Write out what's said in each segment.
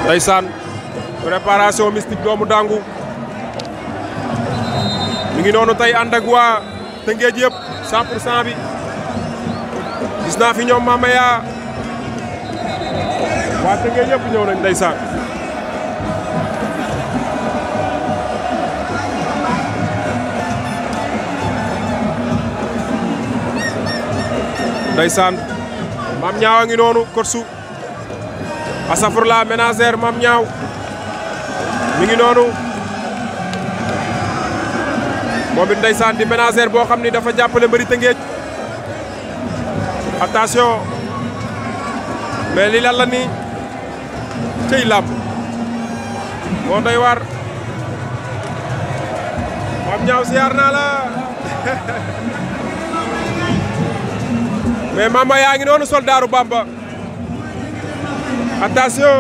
ndeysaan préparation mystique doomu dangu mi ngi noonu tey ànd ak waa Tëngéej yëpp 100% bi gis naa fi ñoom Mamaya waa Tëngéej yëpp ñëw nañ ndeysaan ndeysaan Mame Niang a ngi noonu korsu asafurla ménagère Mame Niang mi ngi noonu moom it ndeysaan di ménagère boo xam ni dafa jàppale mbëri Tëngéej attention mais li lan la ni cëy làmb moo doy waar Mame Niang siyaar naa la mais Mama yaa ngi noonu soldaaru Bamba attention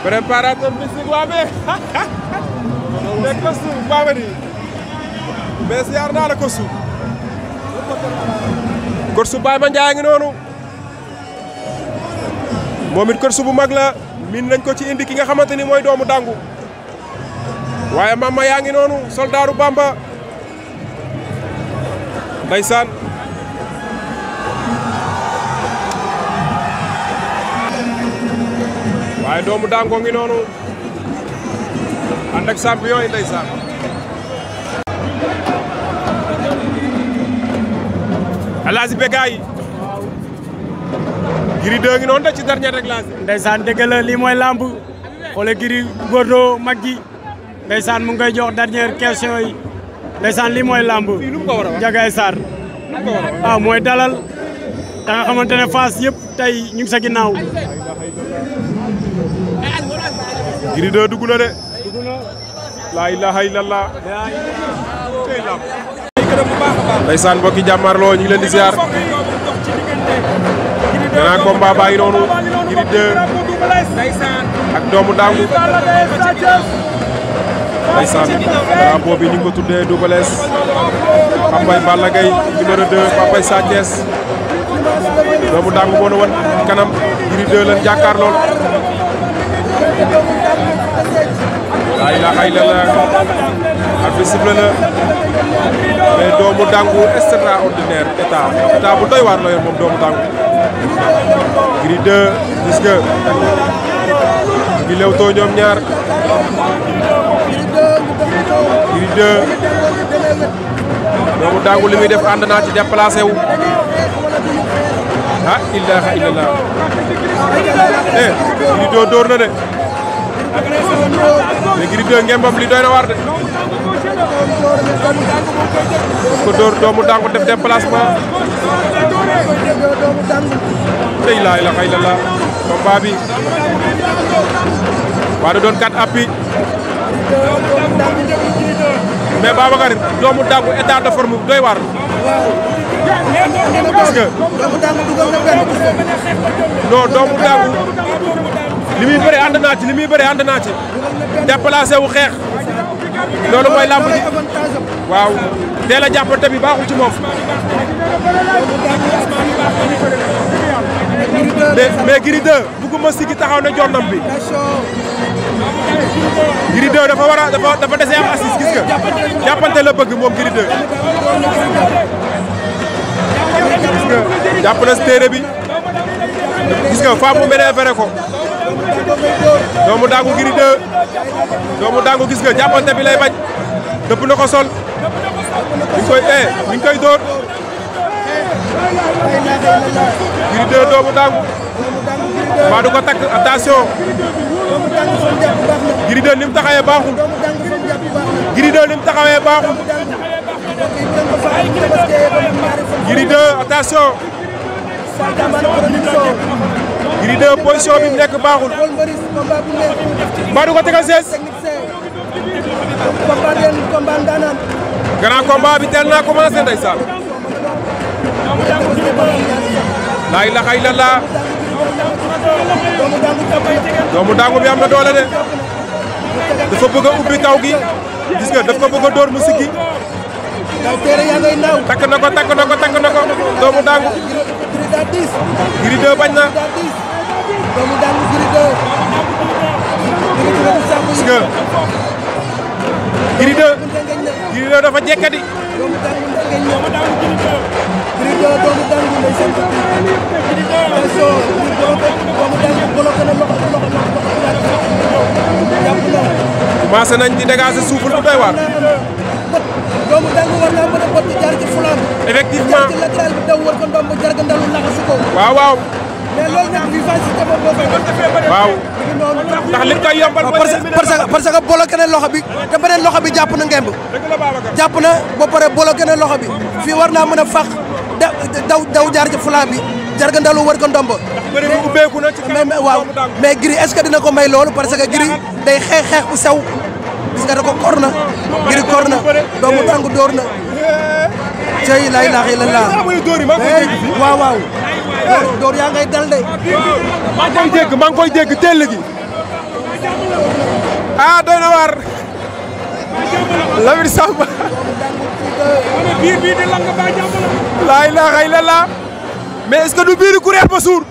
préparateur mystique waa mais kostu Bamba di mais siyaar naa la kostu Baye Mandiaye ngi noonu moom it kostu bu mag la min nañ ko ci indi ki nga xamante ni mooy doomu dangu waaye Mama yaa ngi noonu soldaaru Bamba ndeysaan waaye doomu dango ngi noonu ànd ak champion yi ndeysaan Alaaji Begaay Gris 2 ngi noonu da ci dernier réglage ndeysaan dëgg la lii mooy lamb xoole Gris Bordeaux mag gi ndeysaan mu ngi koy jox dernière question yi ndeysaan lii mooy lamb Jagaay Sarr mooy dalal da nga xamante ne Fass yëpp tey ñu ngi sa ginnaaw Gris 2 dugg na de laa ilaha illallah ndeysaan mbokki jàmmarloo ñu ngi leen di ziar grand combat baa ngi noonu Gris 2 ak doomu dangu ndeysaan drapeau bi ñu ngi ko tuddee Double Less Papay Balla Gaye numéro 2 Papay Sa Thiès doomu dangu moo na wan kanam Gris 2 lan jàkkaar lool laa ilaaha illallah arbitre sifflé na mais doomu dangu extraordinaire état bu doy waar la yor moom doomu dangu Gris 2 gis nga ngi lewtoo ñoom ñaar Gris 2 doomu dangu li muy def ànd naa ci déplacé wu ah ilaaha illallah Gris 2 dóor na de mais Gris 2 ngembam li doy na waar de ko dóor doomu dangu def déplacement tey laa ilaaha illallah combat bi waa da doon kat appi mais Babacar doomu dangu état de forme doy waar parce que non doomu dangu li muy bëri ànd naa ci déplacé wu xeex loolu mooy làmb ji waaw teel a jàppante bi baaxul ci moom mais Gris 2 bugguma sigi taxaw ne jonnam bi Gris 2 dafa dese am assise gis nga jàppante la bëgg moom Gris 2 gis nga jàpp na téere bi gis nga faa mu ménéfere ko doomu dangu Gris 2 doomu dangu gis nga jàppante bi lay bañ dëpp na ko sol mi ngi koy dóor Gris 2 doomu dangu maa du ko takk attention Gris 2 ni mu taxawee baaxul Gris 2 ni mu taxawee baaxul Gris 2 attention Gris 2 position bi mu nekk baaxul maa du ko tegal sees grand combat bi teel naa commencé ndeysaan laa ilaaha illallah doomu dangu bi am na doole de dafa bëgg a ubbi kaw gi gis nga daf ko bëgg a dóor mu siggi takk na ko doomu dangu Gris 2 bañ na 2 dafa jekkati. doomu dangu ngeen ñëw Gris 2 doomu dangu lay seen ko attention doomu dangu bloqué na loxo jàpp na commencé nañ di dégager souffle bu doy waar. doomu dangu war naa mën a bott jaar ci fulaam effectivement ci latéral bi daw war ko ndomb jarga ndalu laxasu ko waaw waaw. mais loolu nag vivacité boobu moo koy def waaw ndax li koy yombal parce que bloqué na loxo bi te beneen loxo bi jàpp na ngemb jàpp na ba pare bloqué na loxo bi fii war naa mën a fax daw jaar ci fulaam bi jarga ndalu war ko ndomb bëri bu ubbeeku na ci waaw mais Gris est-ce que dina ko may loolu parce que Gris day xeex bu sew gis nga da ko kor na Gris kor na doomu dangu dóor na cey la ilaha illallah waaw waaw dóor yaa ngay dal de maa ngi koy dégg teel gi ah doy na waar Lamine Samba biir bii di lang ba jàmbala la ilaha illallah mais est-ce que du biir ku reer ba suur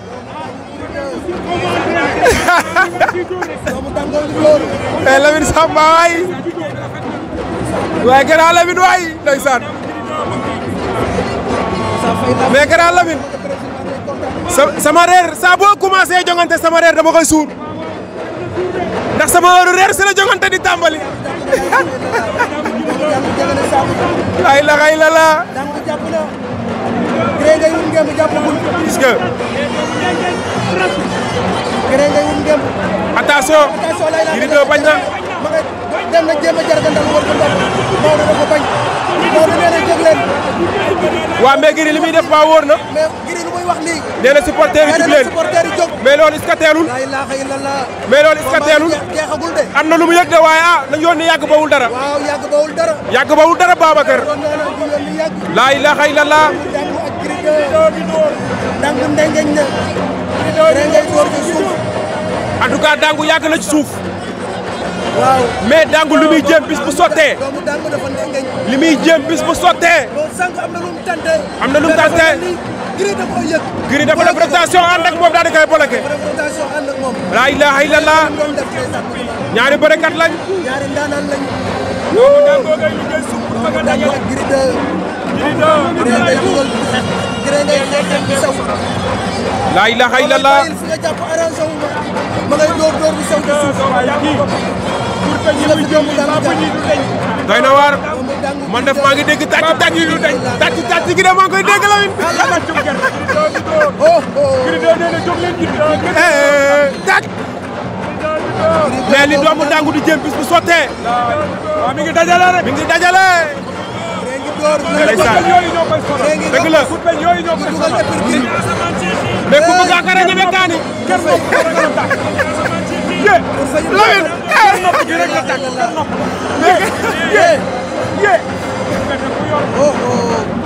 mais Lamine Samba waay gannaaw Lamine waay ndeysaan mais gannaaw Lamine sama reer saa boo commencé jongante sama reer dama koy suur ndax sama heure reer si la jongante di tàmbali la ilaha illallah Gris ngay wut ngemb jàppagul gis nga Gris ngay wut ngemb attention Gris 2 bañ na ma nga dem na jéem a jargandal war ko ndox Maodo dafa bañ Maodo nee na jóg leen waa mais Gris li muy def ba wóor na mais Gris lu muy wax nii nee na supporter yi jug leen supporter yi jóg mais loolu est-ce que teelul la ilaha illallah mais loolu est-ce que teelul jeexagul de am na lu mu yëg de waaye ah nañ yoon ni yàgg bawul dara waaw yàgg bawul dara yàgg bawul dara Babacar doon naa la yoon ni yàgg la ilaha illallah dangu ak Gris 2 dangu ndengeñ na Gris ngay door ci suuf en tout cas dangu yàgg na ci suuf waaw mais dangu li muy jéem bis bu sottee doomu dangu dafa ndengeñ li muy jéem bis bu sottee loolu sànq am na lu mu tante am na lu mu tante Gris da koy yëg Gris dafa def rotation ànd ak moom daal di koy bloqué rotation ànd ak moom la ilaha illallah doon def ndeysaan ñaari bërekat lañ ñaari ndaanaan lañ Gris dangu ak Gris 2 Gris ngay dugal Gris ngay xeex bu sew la ilaha illallah fi nga jàpp arrangé wu ma ngay door bu sew ci suuf doy na waar man def maa ngi dégg tàcc yi du dañ tàcc gi de maa ngi koy dégg Lamine tàcc mais li doomu dangu di jëm bis bu sottee waaw mi ngi dajale rek mi ngi dajale ndeysaan dëgg la mais ku bëgg a kara ñeme kaani Lamine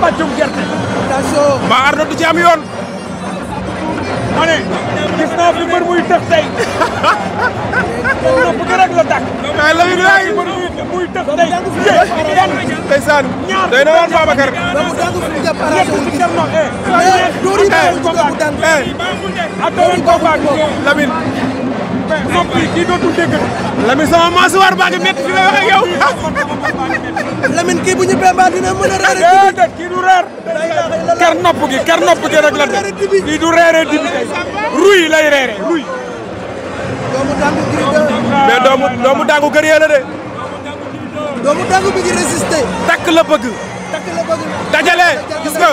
bàccum gerte attention mbaa Ardo du ci am yoon ma ne gis naa fi mbër muy tëx tey nopp gi rek la tàkk mais Lamine waay muy tëx tey ndeysaan doy na waar Babacar doomu dangu fi mu jàpp arrangé wu Gris mais dóor yi baaxul ci doomu dangu Lamine nopp yi kii dootul dégg Lamine sama masuwaar baa ngi métti fi may wax ak yow Lamine kii bu ñu bembaa dina mën a reere déedéet kii du reer ker nopp gi rek la def kii du reeree dibi tey ruy lay reere ruy doomu dangu Gris 2 mais doomu dangu gëree la de doomu dangu bi ngi résister takk la bëgg takk la bëgg dajale gis nga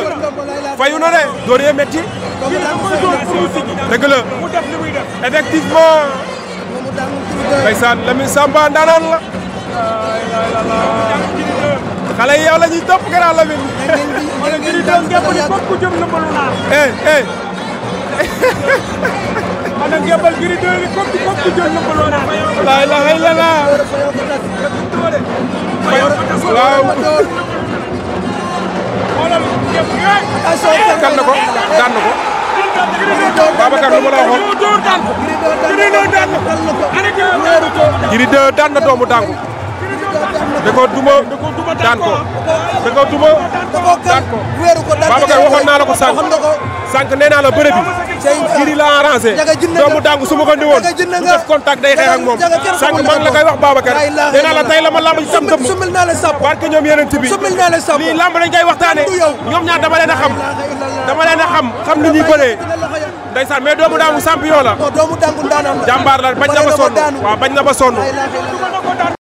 fayu na de door yee métti doomu dangu dëgg la effectivement doomu dangu Gris 2 ndeysaan Lamine Samba ndaanaan la xale yi yow la ñuy topp gannaaw Lamine Gris 2 ngeen ni bopp ku jëm lëmbalu naar ana ngembal Gris 2 ni bopp ku jëm lëmbalu naar la ilaha illallah waaw kan na ko daan na ko Babacar lu ma la waxoon Gris 2 daan na Gris 2 daan na doomu dangu da ko duma daan ko da ko duma daan ko Babacar waxoon naa la ko sànq nee naa la bëre bi Gris la arrangé doomu dangu su ma ko ndiwoon du def contact day xeex ak moom sànq maa ngi la koy wax Babacar nee naa la tey la ma lamb ci sam dëmm barke ñoom yeneen ci bi lii lamb dañ koy waxtaane ñoom ñaar dama leen a xam ni ñuy bëree ndeysaan mais doomu dangu champion la jàmbaar la bañ na ba sonn waaw bañ na ba sonn